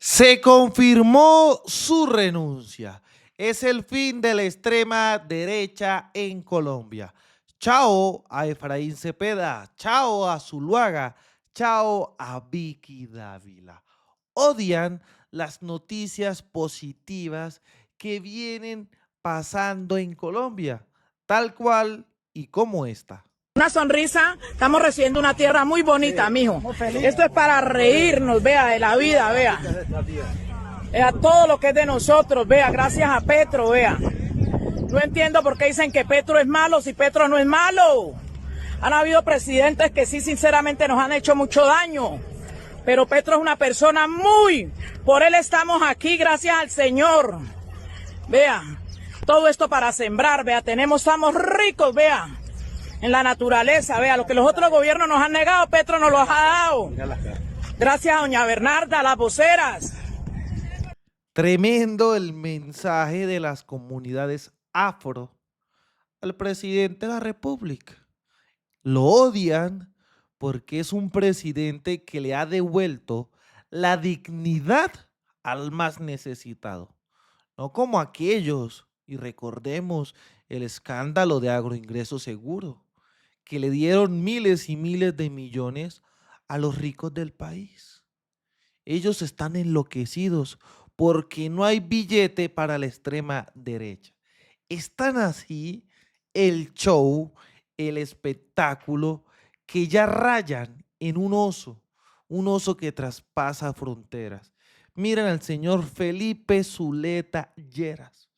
Se confirmó su renuncia. Es el fin de la extrema derecha en Colombia. Chao a Efraín Cepeda, chao a Zuluaga, chao a Vicky Dávila. Odian las noticias positivas que vienen pasando en Colombia, tal cual y como esta. Una sonrisa, estamos recibiendo una tierra muy bonita, mijo. Esto es para reírnos, vea, de la vida, vea. Vea todo lo que es de nosotros, vea, gracias a Petro, vea. No entiendo por qué dicen que Petro es malo si Petro no es malo. Han habido presidentes que sí, sinceramente, nos han hecho mucho daño. Pero Petro es una persona por él estamos aquí, gracias al Señor. Vea, todo esto para sembrar, vea, estamos ricos, vea. En la naturaleza, vea, lo que los otros gobiernos nos han negado, Petro nos lo ha dado. Gracias a doña Bernarda, a las voceras. Tremendo el mensaje de las comunidades afro al presidente de la República. Lo odian porque es un presidente que le ha devuelto la dignidad al más necesitado. No como aquellos, y recordemos el escándalo de Agroingreso Seguro, que le dieron miles y miles de millones a los ricos del país. Ellos están enloquecidos porque no hay billete para la extrema derecha. Están así el show, el espectáculo, que ya rayan en un oso que traspasa fronteras. Miren al señor Felipe Zuleta Lleras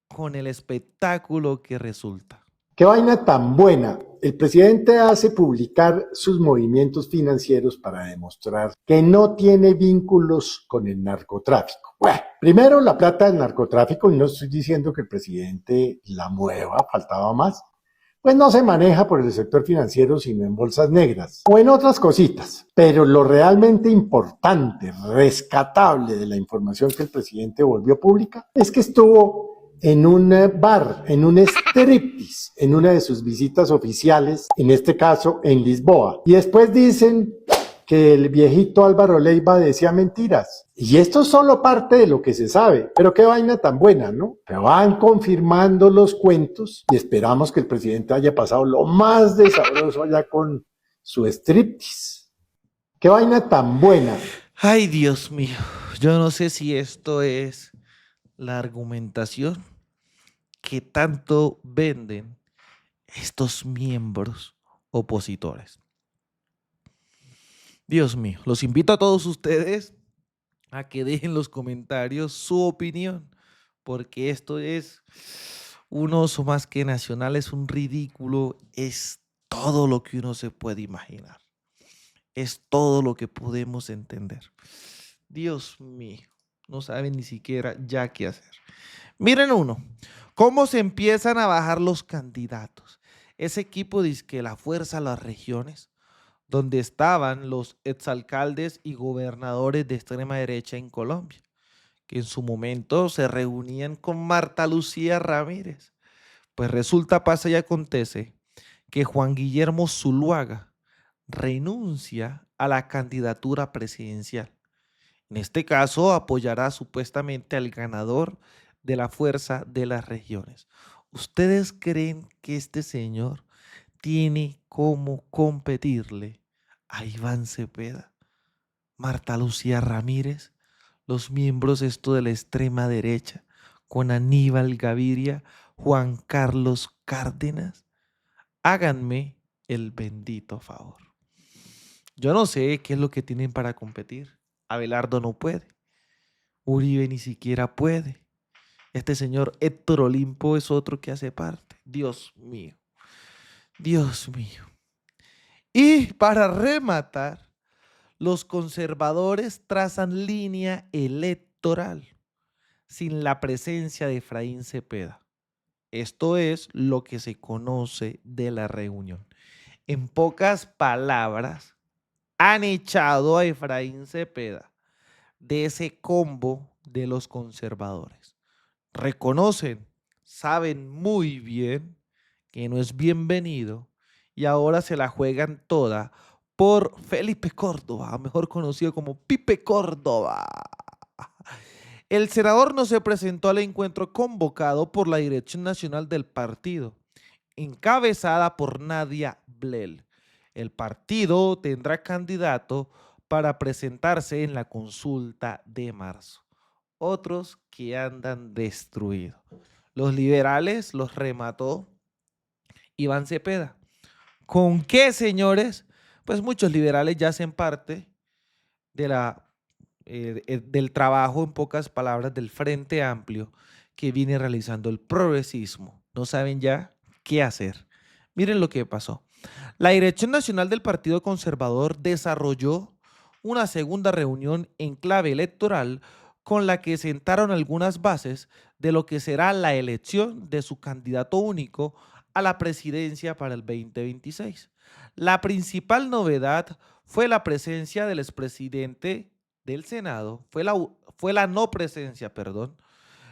con el espectáculo que resulta. ¡Qué vaina tan buena! El presidente hace publicar sus movimientos financieros para demostrar que no tiene vínculos con el narcotráfico. Bueno, primero la plata del narcotráfico, y no estoy diciendo que el presidente la mueva, faltaba más, pues no se maneja por el sector financiero sino en bolsas negras o en otras cositas. Pero lo realmente importante, rescatable de la información que el presidente volvió pública es que estuvo en un bar, en un striptease, en una de sus visitas oficiales, en este caso en Lisboa. Y después dicen que el viejito Álvaro Leiva decía mentiras. Y esto es solo parte de lo que se sabe. Pero qué vaina tan buena, ¿no? Pero van confirmando los cuentos y esperamos que el presidente haya pasado lo más de sabroso allá con su striptease. Qué vaina tan buena. Ay, Dios mío, yo no sé si esto es la argumentación que tanto venden estos miembros opositores. Dios mío, los invito a todos ustedes a que dejen en los comentarios su opinión, porque esto es un oso más que nacional, es un ridículo, es todo lo que uno se puede imaginar, es todo lo que podemos entender. Dios mío, no saben ni siquiera ya qué hacer. Miren cómo se empiezan a bajar los candidatos. Ese equipo dice que la fuerza a las regiones, donde estaban los exalcaldes y gobernadores de extrema derecha en Colombia, que en su momento se reunían con Marta Lucía Ramírez. Pues resulta, pasa y acontece que Juan Guillermo Zuluaga renuncia a la candidatura presidencial. En este caso, apoyará supuestamente al ganador de la fuerza de las regiones. ¿Ustedes creen que este señor tiene cómo competirle a Iván Cepeda, Marta Lucía Ramírez, los miembros de la extrema derecha, con Aníbal Gaviria, Juan Carlos Cárdenas? Háganme el bendito favor. Yo no sé qué es lo que tienen para competir. Abelardo no puede. Uribe ni siquiera puede. Este señor Héctor Olimpo es otro que hace parte. Dios mío. Dios mío. Y para rematar, los conservadores trazan línea electoral sin la presencia de Efraín Cepeda. Esto es lo que se conoce de la reunión. En pocas palabras, han echado a Efraín Cepeda de ese combo de los conservadores. Reconocen, saben muy bien que no es bienvenido y ahora se la juegan toda por Felipe Córdoba, mejor conocido como Pipe Córdoba. El senador no se presentó al encuentro convocado por la Dirección Nacional del partido, encabezada por Nadia Blel. El partido tendrá candidato para presentarse en la consulta de marzo. Otros que andan destruidos. Los liberales los remató Iván Cepeda. ¿Con qué, señores? Pues muchos liberales ya hacen parte de del trabajo, en pocas palabras, del Frente Amplio que viene realizando el progresismo. No saben ya qué hacer. Miren lo que pasó. La Dirección Nacional del Partido Conservador desarrolló una segunda reunión en clave electoral con la que sentaron algunas bases de lo que será la elección de su candidato único a la presidencia para el 2026. La principal novedad fue la presencia del expresidente del Senado, fue la no presencia, perdón,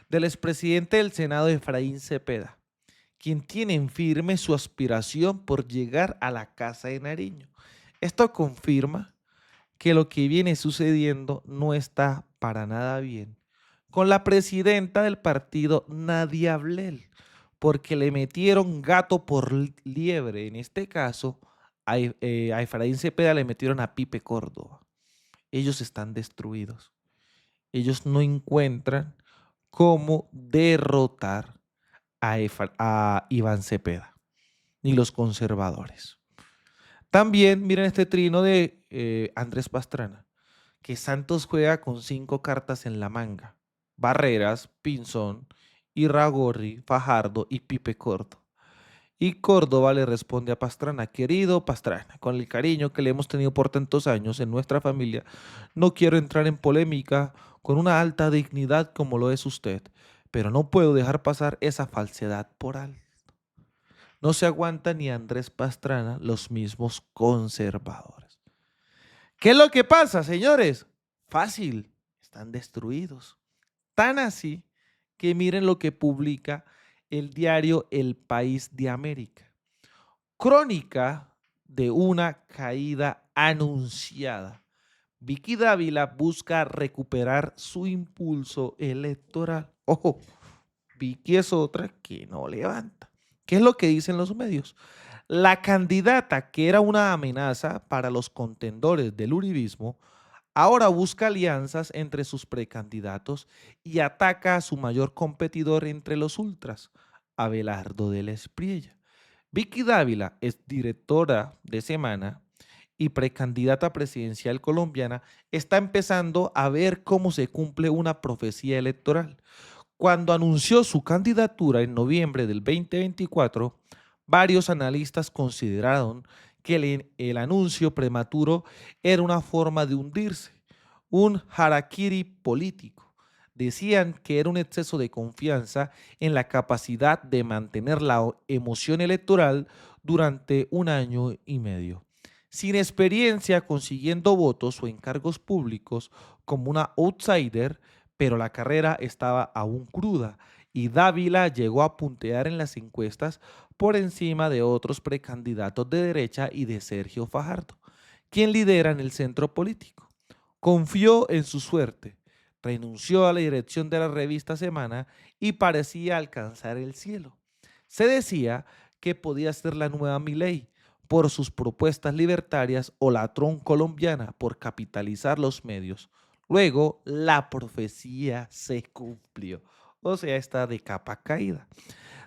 del expresidente del Senado, Efraín Cepeda, quien tiene en firme su aspiración por llegar a la Casa de Nariño. Esto confirma que lo que viene sucediendo no está para nada bien con la presidenta del partido, Nadia Blel, porque le metieron gato por liebre. En este caso, a Efraín Cepeda le metieron a Pipe Córdoba. Ellos están destruidos. Ellos no encuentran cómo derrotar a Iván Cepeda, ni los conservadores. También miren este trino de Andrés Pastrana, que Santos juega con 5 cartas en la manga: Barreras, Pinzón, Irragorri, Fajardo y Pipe Córdoba. Y Córdoba le responde a Pastrana: querido Pastrana, con el cariño que le hemos tenido por tantos años en nuestra familia, no quiero entrar en polémica con una alta dignidad como lo es usted, pero no puedo dejar pasar esa falsedad por alto. No se aguanta ni Andrés Pastrana, los mismos conservadores. ¿Qué es lo que pasa, señores? Fácil, están destruidos. Tan así que miren lo que publica el diario El País de América. Crónica de una caída anunciada. Vicky Dávila busca recuperar su impulso electoral. Ojo, Vicky es otra que no levanta. ¿Qué es lo que dicen los medios? La candidata que era una amenaza para los contendores del uribismo ahora busca alianzas entre sus precandidatos y ataca a su mayor competidor entre los ultras, Abelardo del Espriella. Vicky Dávila es directora de Semana y precandidata presidencial colombiana, está empezando a ver cómo se cumple una profecía electoral. Cuando anunció su candidatura en noviembre del 2024, varios analistas consideraron que el anuncio prematuro era una forma de hundirse, un harakiri político. Decían que era un exceso de confianza en la capacidad de mantener la emoción electoral durante 1 año y medio. Sin experiencia consiguiendo votos o encargos públicos, como una outsider, pero la carrera estaba aún cruda y Dávila llegó a puntear en las encuestas por encima de otros precandidatos de derecha y de Sergio Fajardo, quien lidera en el centro político. Confió en su suerte, renunció a la dirección de la revista Semana y parecía alcanzar el cielo. Se decía que podía ser la nueva Milei por sus propuestas libertarias o la Trump colombiana por capitalizar los medios. Luego, la profecía se cumplió, o sea, está de capa caída.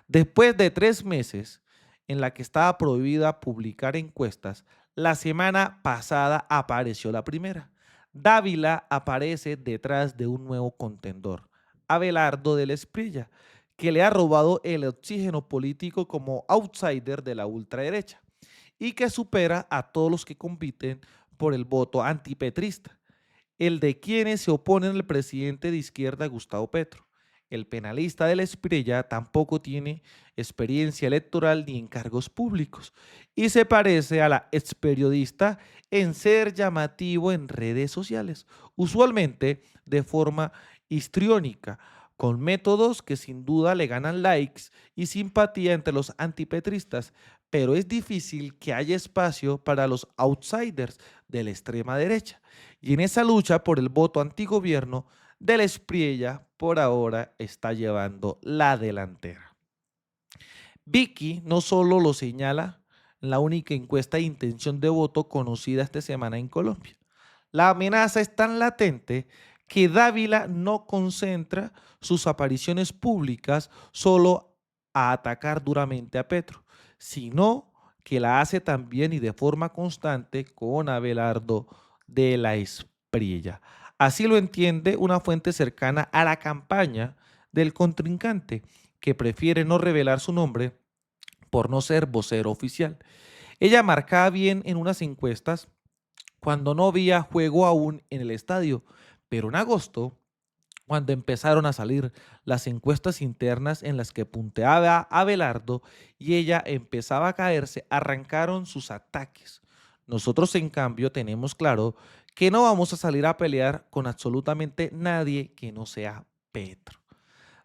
Después de 3 meses en la que estaba prohibida publicar encuestas, la semana pasada apareció la primera. Dávila aparece detrás de un nuevo contendor, Abelardo del Espriella, que le ha robado el oxígeno político como outsider de la ultraderecha y que supera a todos los que compiten por el voto antipetrista, el de quienes se oponen al presidente de izquierda Gustavo Petro. El penalista del Espriella tampoco tiene experiencia electoral ni en cargos públicos y se parece a la experiodista en ser llamativo en redes sociales, usualmente de forma histriónica, con métodos que sin duda le ganan likes y simpatía entre los antipetristas, pero es difícil que haya espacio para los outsiders de la extrema derecha. Y en esa lucha por el voto antigobierno, Del Espriella por ahora está llevando la delantera. Vicky no solo lo señala en la única encuesta de intención de voto conocida esta semana en Colombia. La amenaza es tan latente que Dávila no concentra sus apariciones públicas solo a atacar duramente a Petro, sino que la hace también y de forma constante con Abelardo de la Espriella. Así lo entiende una fuente cercana a la campaña del contrincante, que prefiere no revelar su nombre por no ser vocero oficial. Ella marcaba bien en unas encuestas cuando no había juego aún en el estadio, pero en agosto, cuando empezaron a salir las encuestas internas en las que punteaba a Abelardo y ella empezaba a caerse, arrancaron sus ataques. Nosotros, en cambio, tenemos claro que no vamos a salir a pelear con absolutamente nadie que no sea Petro.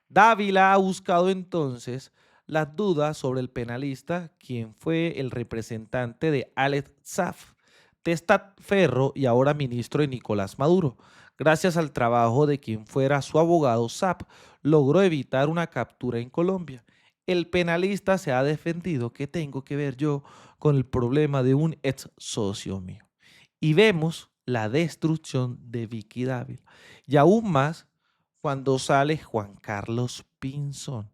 Dávila ha buscado entonces las dudas sobre el penalista, quien fue el representante de Alex Saab, testaferro y ahora ministro de Nicolás Maduro. Gracias al trabajo de quien fuera su abogado, Saab logró evitar una captura en Colombia. El penalista se ha defendido. ¿Qué tengo que ver yo con el problema de un ex socio mío? Y vemos la destrucción de Vicky Dávila. Y aún más cuando sale Juan Carlos Pinzón.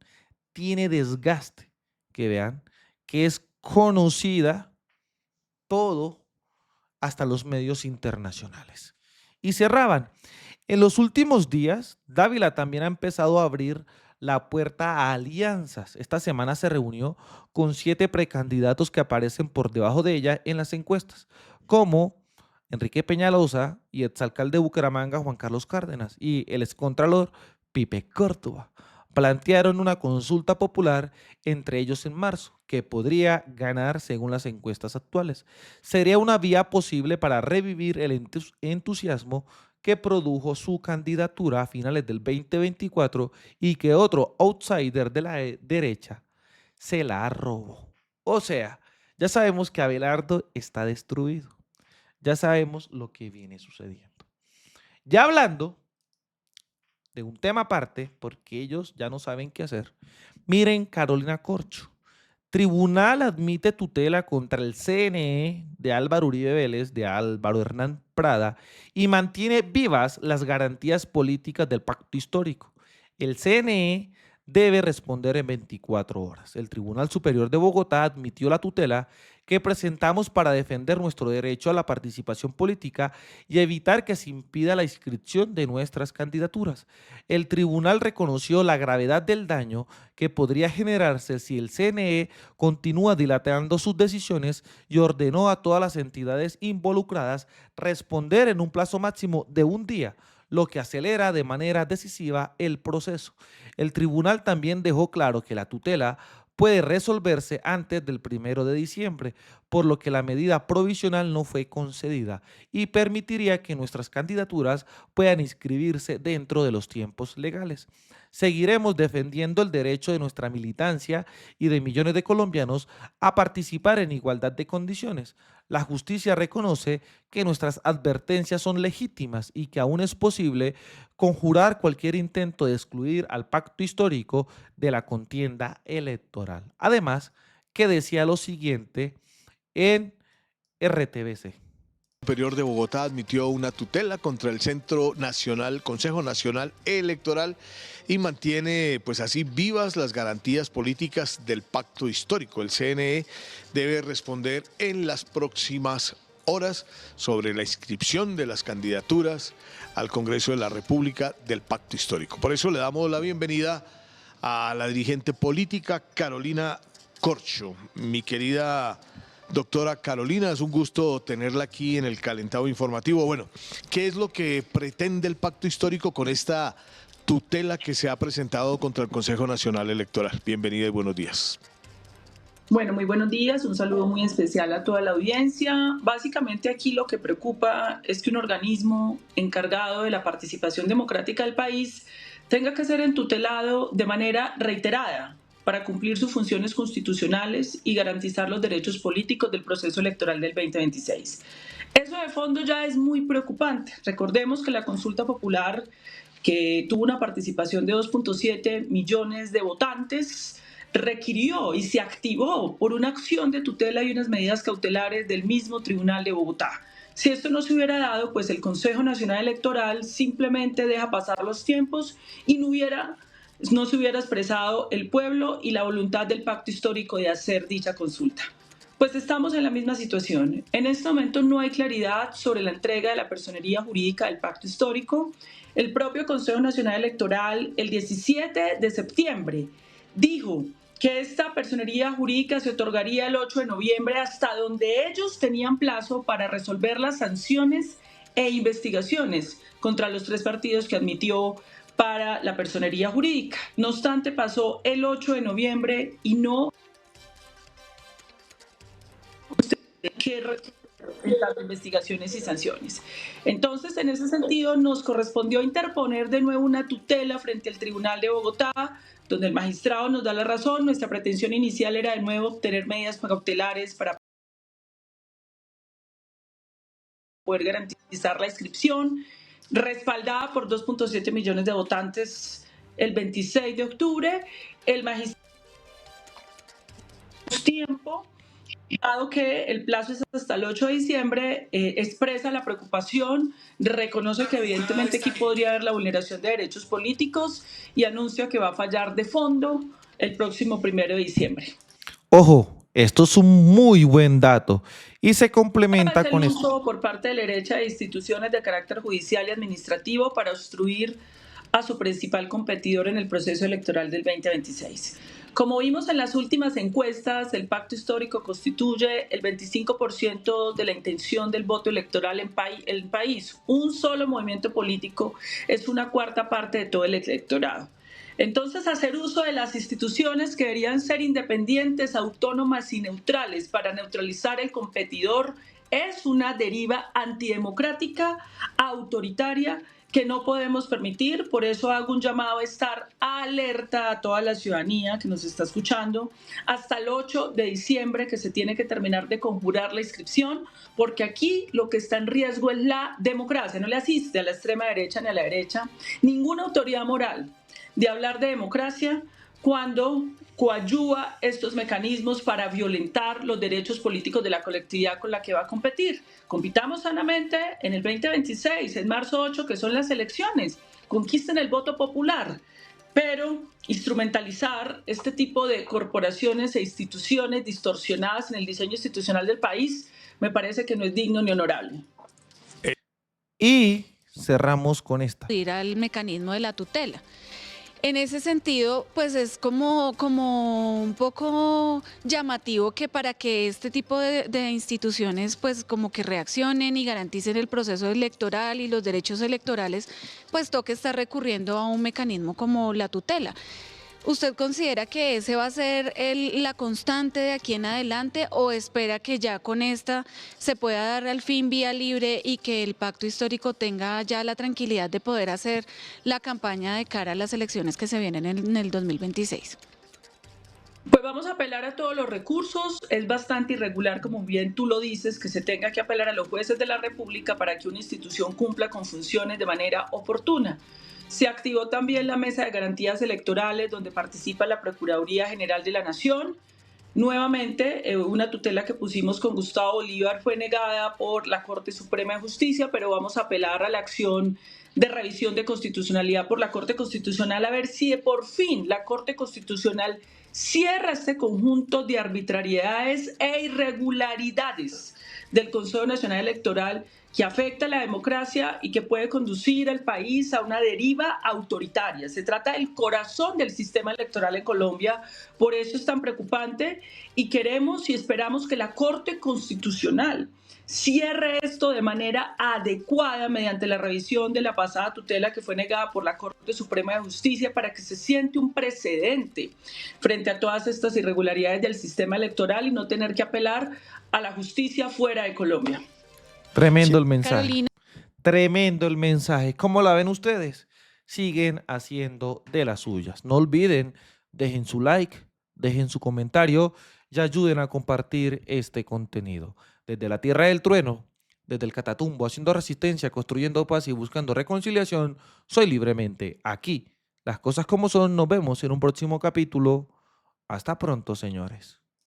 Tiene desgaste, que vean, que es conocida todo, hasta los medios internacionales. Y cerraban. En los últimos días, Dávila también ha empezado a abrir la puerta a alianzas. Esta semana se reunió con 7 precandidatos que aparecen por debajo de ella en las encuestas, como Enrique Peñalosa y exalcalde de Bucaramanga, Juan Carlos Cárdenas, y el excontralor Pipe Córdoba. Plantearon una consulta popular entre ellos en marzo, que podría ganar según las encuestas actuales. Sería una vía posible para revivir el entusiasmo que produjo su candidatura a finales del 2024 y que otro outsider de la derecha se la robó. O sea, ya sabemos que Abelardo está destruido. Ya sabemos lo que viene sucediendo. Ya hablando de un tema aparte, porque ellos ya no saben qué hacer, miren Carolina Corcho. Tribunal admite tutela contra el CNE de Álvaro Uribe Vélez, de Álvaro Hernán Prada, y mantiene vivas las garantías políticas del pacto histórico. El CNE debe responder en 24 horas. El Tribunal Superior de Bogotá admitió la tutela que presentamos para defender nuestro derecho a la participación política y evitar que se impida la inscripción de nuestras candidaturas. El tribunal reconoció la gravedad del daño que podría generarse si el CNE continúa dilatando sus decisiones y ordenó a todas las entidades involucradas responder en un plazo máximo de un día, lo que acelera de manera decisiva el proceso. El tribunal también dejó claro que la tutela puede resolverse antes del 1 de diciembre, por lo que la medida provisional no fue concedida y permitiría que nuestras candidaturas puedan inscribirse dentro de los tiempos legales. Seguiremos defendiendo el derecho de nuestra militancia y de millones de colombianos a participar en igualdad de condiciones. La justicia reconoce que nuestras advertencias son legítimas y que aún es posible conjurar cualquier intento de excluir al pacto histórico de la contienda electoral. Además, que decía lo siguiente en RTBC. Superior de Bogotá admitió una tutela contra el Centro Nacional, Consejo Nacional Electoral, y mantiene pues así vivas las garantías políticas del pacto histórico. El CNE debe responder en las próximas horas sobre la inscripción de las candidaturas al Congreso de la República del pacto histórico. Por eso le damos la bienvenida a la dirigente política Carolina Corcho. Mi querida doctora Carolina, es un gusto tenerla aquí en el Calentado Informativo. Bueno, ¿qué es lo que pretende el pacto histórico con esta tutela que se ha presentado contra el Consejo Nacional Electoral? Bienvenida y buenos días. Bueno, muy buenos días, un saludo muy especial a toda la audiencia. Básicamente aquí lo que preocupa es que un organismo encargado de la participación democrática del país tenga que ser entutelado de manera reiterada para cumplir sus funciones constitucionales y garantizar los derechos políticos del proceso electoral del 2026. Eso de fondo ya es muy preocupante. Recordemos que la consulta popular, que tuvo una participación de 2.7 millones de votantes, requirió y se activó por una acción de tutela y unas medidas cautelares del mismo Tribunal de Bogotá. Si esto no se hubiera dado, pues el Consejo Nacional Electoral simplemente deja pasar los tiempos y no se hubiera expresado el pueblo y la voluntad del pacto histórico de hacer dicha consulta. Pues estamos en la misma situación. En este momento no hay claridad sobre la entrega de la personería jurídica del pacto histórico. El propio Consejo Nacional Electoral, el 17 de septiembre, dijo que esta personería jurídica se otorgaría el 8 de noviembre, hasta donde ellos tenían plazo para resolver las sanciones e investigaciones contra los 3 partidos que admitió para la personería jurídica. No obstante, pasó el 8 de noviembre y no que las investigaciones y sanciones. Entonces, en ese sentido, nos correspondió interponer de nuevo una tutela frente al Tribunal de Bogotá, donde el magistrado nos da la razón. Nuestra pretensión inicial era de nuevo obtener medidas cautelares para poder garantizar la inscripción, respaldada por 2.7 millones de votantes el 26 de octubre. El magistrado tiempo, dado que el plazo es hasta el 8 de diciembre, expresa la preocupación, reconoce que evidentemente aquí podría haber la vulneración de derechos políticos y anuncia que va a fallar de fondo el próximo 1 de diciembre. Ojo, esto es un muy buen dato y se complementa Es con el esto. uso por parte de la derecha de instituciones de carácter judicial y administrativo para obstruir a su principal competidor en el proceso electoral del 2026. Como vimos en las últimas encuestas, el pacto histórico constituye el 25% de la intención del voto electoral en el país. Un solo movimiento político es una cuarta parte de todo el electorado. Entonces, hacer uso de las instituciones que deberían ser independientes, autónomas y neutrales para neutralizar el competidor es una deriva antidemocrática, autoritaria, que no podemos permitir. Por eso hago un llamado a estar alerta a toda la ciudadanía que nos está escuchando hasta el 8 de diciembre, que se tiene que terminar de conjurar la inscripción, porque aquí lo que está en riesgo es la democracia. No le asiste a la extrema derecha ni a la derecha ninguna autoridad moral de hablar de democracia cuando coadyuva estos mecanismos para violentar los derechos políticos de la colectividad con la que va a competir. Compitamos sanamente en el 2026, en marzo 8, que son las elecciones. Conquisten el voto popular, pero instrumentalizar este tipo de corporaciones e instituciones distorsionadas en el diseño institucional del país me parece que no es digno ni honorable. Y cerramos con esta. Ir al mecanismo de la tutela. En ese sentido, pues es como un poco llamativo que para que este tipo de instituciones pues como que reaccionen y garanticen el proceso electoral y los derechos electorales, pues toque estar recurriendo a un mecanismo como la tutela. ¿Usted considera que ese va a ser la constante de aquí en adelante o espera que ya con esta se pueda dar al fin vía libre y que el pacto histórico tenga ya la tranquilidad de poder hacer la campaña de cara a las elecciones que se vienen en el 2026? Pues vamos a apelar a todos los recursos. Es bastante irregular, como bien tú lo dices, que se tenga que apelar a los jueces de la República para que una institución cumpla con funciones de manera oportuna. Se activó también la Mesa de Garantías Electorales, donde participa la Procuraduría General de la Nación. Nuevamente, una tutela que pusimos con Gustavo Bolívar fue negada por la Corte Suprema de Justicia, pero vamos a apelar a la acción de revisión de constitucionalidad por la Corte Constitucional, a ver si de por fin la Corte Constitucional cierra este conjunto de arbitrariedades e irregularidades del Consejo Nacional Electoral que afecta a la democracia y que puede conducir al país a una deriva autoritaria. Se trata del corazón del sistema electoral en Colombia, por eso es tan preocupante y queremos y esperamos que la Corte Constitucional cierre esto de manera adecuada mediante la revisión de la pasada tutela que fue negada por la Corte Suprema de Justicia para que se siente un precedente frente a todas estas irregularidades del sistema electoral y no tener que apelar a la justicia fuera de Colombia. Tremendo el mensaje. Carolina. Tremendo el mensaje. ¿Cómo la ven ustedes? Siguen haciendo de las suyas. No olviden, dejen su like, dejen su comentario y ayuden a compartir este contenido. Desde la Tierra del Trueno, desde el Catatumbo, haciendo resistencia, construyendo paz y buscando reconciliación, soy Libremente. Aquí, las cosas como son, nos vemos en un próximo capítulo. Hasta pronto, señores.